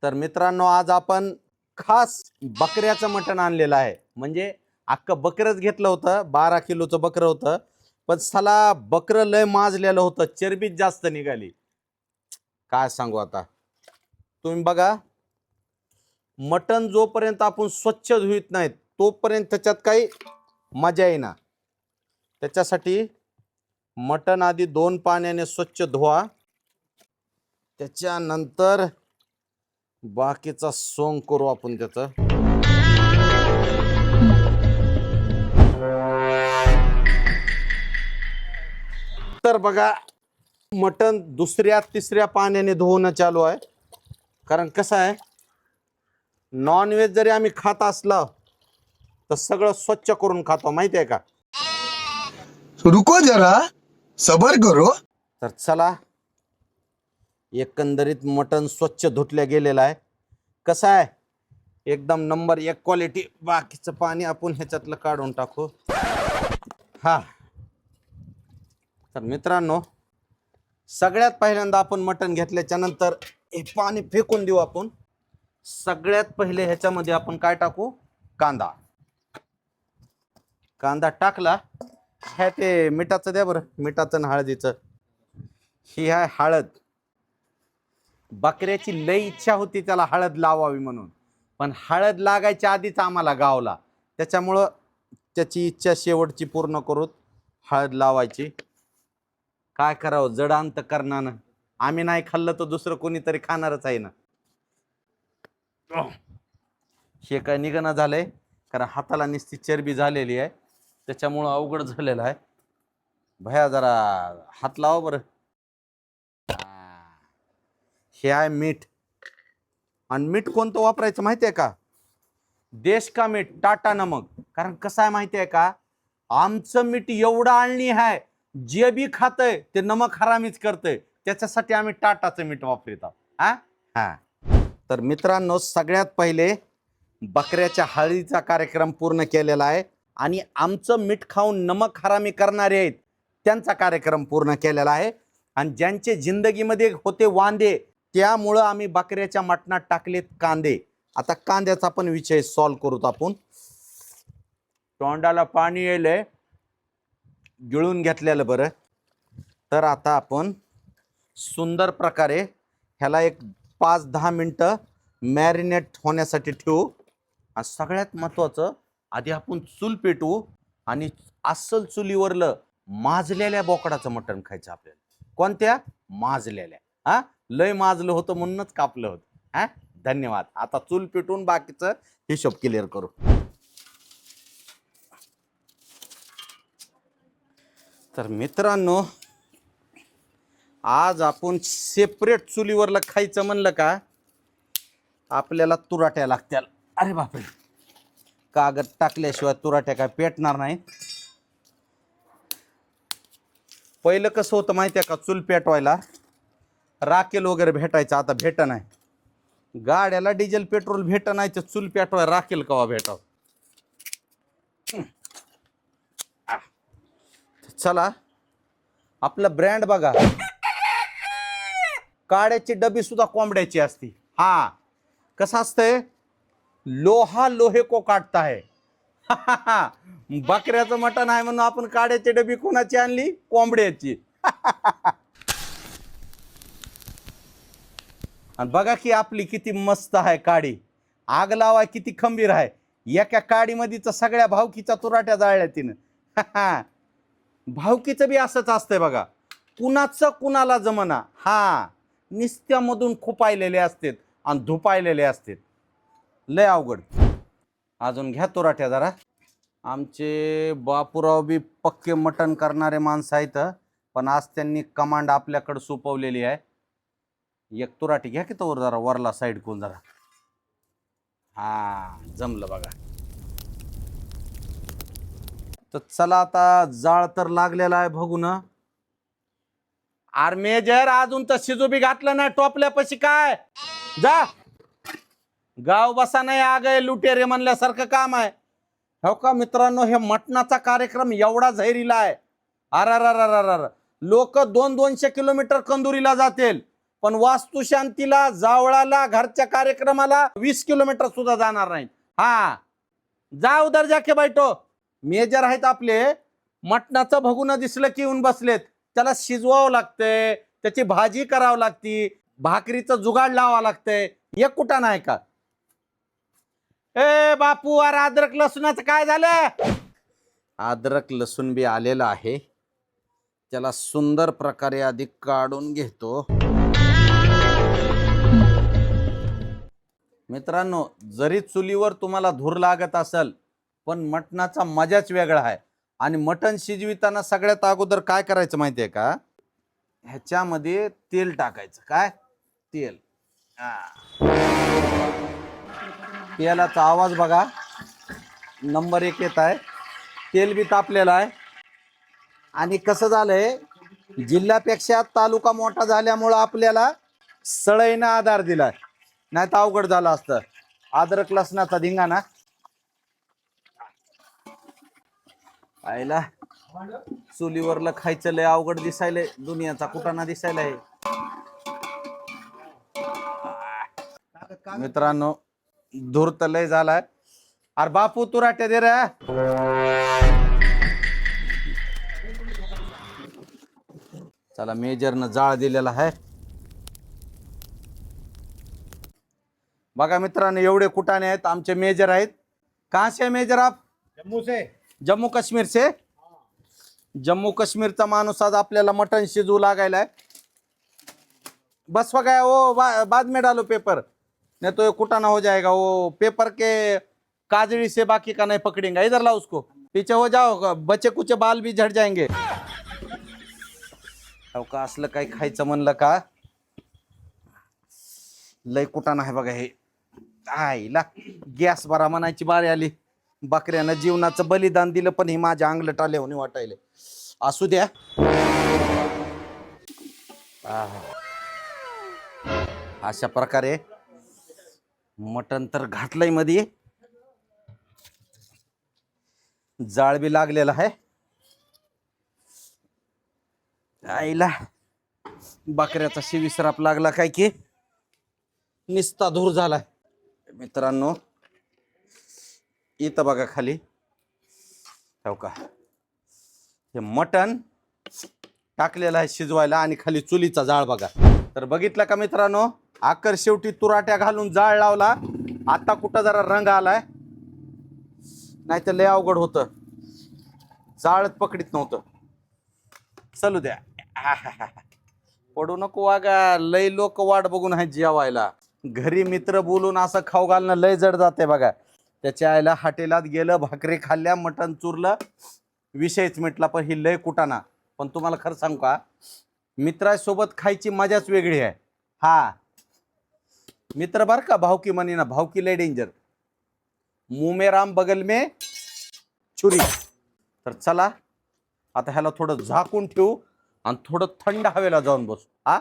तर मित्रांनो, आज आपण खास बकऱ्याचं मटण आणलेलं आहे. म्हणजे अख्खं बकरच घेतलं होतं, 12 किलोचं बकरं होतं. पण साला बकरं लय माजलेलं होतं, चरबीच जास्त निघाली. काय सांगू आता. तुम्ही बघा, मटण जोपर्यंत आपण स्वच्छ धुत नाहीत तोपर्यंत त्याच्यात काही मजा येईना. त्याच्यासाठी मटण आधी 2 पाण्याने स्वच्छ धुवा, त्याच्यानंतर बाकीचा सोंग करू आपण त्याचं. तर बघा, मटण 2-3 पाण्याने धुवणं चालू आहे. कारण कसं आहे, नॉनव्हेज जरी आम्ही खात असलो तर सगळं स्वच्छ करून खातो, माहिती आहे का. रुको जरा, सबर करो. तर चला, एकंदरीत मटण स्वच्छ धुतल्या गेलेलं आहे. कसं आहे, एकदम नंबर 1 क्वालिटी. बाकीचं पाणी आपण ह्याच्यातलं काढून टाकू. हा, तर मित्रांनो, सगळ्यात पहिल्यांदा आपण मटण घेतल्याच्या नंतर हे पाणी फेकून देऊ आपण. सगळ्यात पहिले ह्याच्यामध्ये आपण काय टाकू, कांदा. कांदा टाकला, ह्या ते मिठाचं द्या बरं, मिठाचं आणि हळदीचं. ही आहे हळद. बकऱ्याची लई इच्छा होती त्याला हळद लावावी म्हणून, पण हळद लागायच्या आधीच आम्हाला गावला. त्याच्यामुळं त्याची इच्छा शेवटची पूर्ण करून हळद लावायची. काय करावं, जड अंतकरणानं. आम्ही नाही खाल्लं तर दुसरं कोणीतरी खाणारच आहे ना. हे काय निघणं झालंय, कारण हाताला नुसती चरबी झालेली आहे, त्याच्यामुळं अवघड झालेलं आहे. भया जरा हात लावा बरं. हे आहे मीठ. आणि मीठ कोणतं वापरायचं माहिती आहे का, देश का मीठ, टाटा नमक. कारण कसं आहे माहिती आहे का, आमचं मीठ एवढं आळणी आहे, जे बी खातंय ते नमक हरामीच करतंय. त्याच्यासाठी आम्ही टाटाचं मीठ वापरत आहोत. हा, तर मित्रांनो, सगळ्यात पहिले बकऱ्याच्या हळदीचा कार्यक्रम पूर्ण केलेला आहे. आणि आमचं मीठ खाऊन नमक हरामी करणारे आहेत त्यांचा कार्यक्रम पूर्ण केलेला आहे. आणि ज्यांचे जिंदगीमध्ये होते वांदे, त्यामुळं आम्ही बकऱ्याच्या मटणात टाकलेत कांदे. आता कांद्याचा पण विषय सॉल्व करूत आपण. तोंडाला पाणी येलंय, गिळून घेतलेलं बरं. तर आता आपण सुंदर प्रकारे ह्याला एक 5-10 मिनटं मॅरिनेट होण्यासाठी ठेवू. आणि सगळ्यात महत्वाचं, आधी आपण चूल पेटवू आणि अस्सल चुलीवरलं माजलेल्या बोकडाचं मटण खायचं आपल्याला. कोणत्या माजलेल्या. लय माजलं होतं म्हणूनच कापलं होतं. धन्यवाद. आता चूल पेटवून बाकीचं हिशोब क्लिअर करू. तर मित्रांनो, आज आपण सेपरेट चुलीवरलं खायचं म्हणलं का आपल्याला तुराट्या लागत्याल. अरे बापरे, कागद टाकल्याशिवाय तुराट्या काय पेटणार नाही. पहिलं कसं होतं माहिती आहे का, चूल पेटवायला राखेल वगैरे भेटायचं, आता भेट नाही. गाड्याला डिझेल पेट्रोल भेट नाही तर चूल पेटवाय राखेल कवा भेटाव. चला, आपलं ब्रँड बघा, काड्याची डबी सुद्धा कोंबड्याची असती. कसं असतंय, लोहा लोहे को काटता है. बकऱ्याचं मटण आहे म्हणून आपण काड्याची डबी कोणाची आणली, कोंबड्याची. आणि बघा की आपली किती मस्त आहे काडी. आग लावाय किती खंबीर आहे. एका काडीमध्येच सगळ्या भावकीच्या तुराट्या जाळल्या तिनं. भावकीचं बी असंच असतंय बघा, कुणाचं कुणाला जमना. निस्त्यामधून खुपायलेले असतात आणि धुपायलेले असतात. लय अवघड. अजून घ्या तुराट्या जरा. आमचे बापूराव बी पक्के मटण करणारे माणसं आहेत, पण आज त्यांनी कमांड आपल्याकडे सोपवलेली आहे. एक तुराटी घ्या की तोवर जरा वरला साईड करून जरा. जमलं बघा. तर चला, आता जाळ तर लागलेला आहे बघू ना. मेजर, अजून तर शिजू बी घातलं नाही टोपल्यापाशी. काय जा गाव बसा नाही, आगे लुटेरे म्हणल्यासारखं काम आहे. हो का मित्रांनो, हे मटणाचा कार्यक्रम एवढा झैरीला आहे. अर लोक 200-200 किलोमीटर कंदुरीला जातील पण वास्तुशांतीला, जावळाला, घरच्या कार्यक्रमाला 20 किलोमीटर सुद्धा जाणार नाहीत. हा, जा उधर जाके बैठो. मेजर आहेत आपले, मटणाचं भगुनं दिसलं की येऊन बसलेत. त्याला शिजवावं लागतंय, त्याची भाजी करावं लागती, भाकरीचं जुगाड लावावं लागतंय. एक कुठं नाही का? ए बापू, अरे अद्रक लसूणाचं काय झालं? अद्रक लसूण बी आलेलं आहे, त्याला सुंदर प्रकारे आधी काढून घेतो. मित्रांनो, जरी चुलीवर तुम्हाला धूर लागत असेल, पण मटणाचा मजाच वेगळा आहे. आणि मटण शिजविताना सगळ्यात अगोदर काय करायचं माहितीये का? ह्याच्यामध्ये तेल टाकायचं. काय तेल? तेलाचा आवाज बघा, नंबर 1 येत आहे. तेल बी तापलेलं आहे. आणि कसं झालंय, जिल्ह्यापेक्षा तालुका मोठा झाल्यामुळं आपल्याला सळईनं आधार दिलाय, नाही तर अवघड झालं असतं. अद्रक लसणाचा धिंगाणा आयला, चुलीवरलं खायचं लय अवघड दिसायलंय, दुनियाचा कुटाणा दिसायलाय. मित्रांनो, धूर लय झालाय. अरे बापू, तू राट्या दे रे. चला, मेजरनं जाळ दिलेला आहे. बघा मित्रांनो, एवढे कुटाणे आहेत, आमचे मेजर आहेत. कहाँ से मेजर आप? जम्मू से. जम्मू काश्मीर से. जम्मू काश्मीरचा माणूस आज आपल्याला मटण शिजवू लागायलाय. बस हो गया वो, बाद में डालो पेपर, नहीं तो ये कुटाना हो जाएगा. वो पेपर के काजड़ी से बाकी का नहीं पकड़ेंगे. इधर लाओ उसको, पीछे हो जाओ, बचे कुछ बाल भी झड़ जाएंगे. का असलं काही खायचं म्हणलं का लय कुटाणा आहे बघा हे. आईला गॅस बरा म्हणायची बारी आली. बकऱ्यानं जीवनाचं बलिदान दिलं, पण हे माझ्या अंगलट आले होणे वाटायले. असू द्या. अशा प्रकारे मटण तर घातलंय मध्ये, जाळ बी लागलेला आहे. आईला बकऱ्याचा शिविसराप लागला काय की निस्ता धूर झालाय. मित्रांनो, इथं बघा खाली, हो का, हे मटण टाकलेलं आहे शिजवायला, आणि खाली चुलीचा जाळ बघा. तर बघितलं का मित्रांनो, आकर शेवटी तुराट्या घालून जाळ लावला. आता कुठं जरा रंग आलाय, नाही तर लय अवघड होतं, जाळच पकडीत नव्हतं. चलू द्या. पडू नको वागा, लय लोक वाट बघून आहेत जेवायला. घरी मित्र बोलून असं खाऊ घालणं लय जड जाते बघा. त्याच्या आईला हॉटेलात गेलं, भाकरी खाल्ल्या, मटण चुरलं, विषयच मिटला. पण ही लय कुटाणा. पण तुम्हाला खरं सांगू का, मित्रासोबत खायची मजाच वेगळी आहे. हा, मित्र बर का, भावकी म्हणी ना, भावकी लय डेंजर. मुंह में राम बगल में छुरी. तर चला, आता ह्याला थोडं झाकून ठेवू आणि थोडं थंड हवेला जाऊन बसू. हा,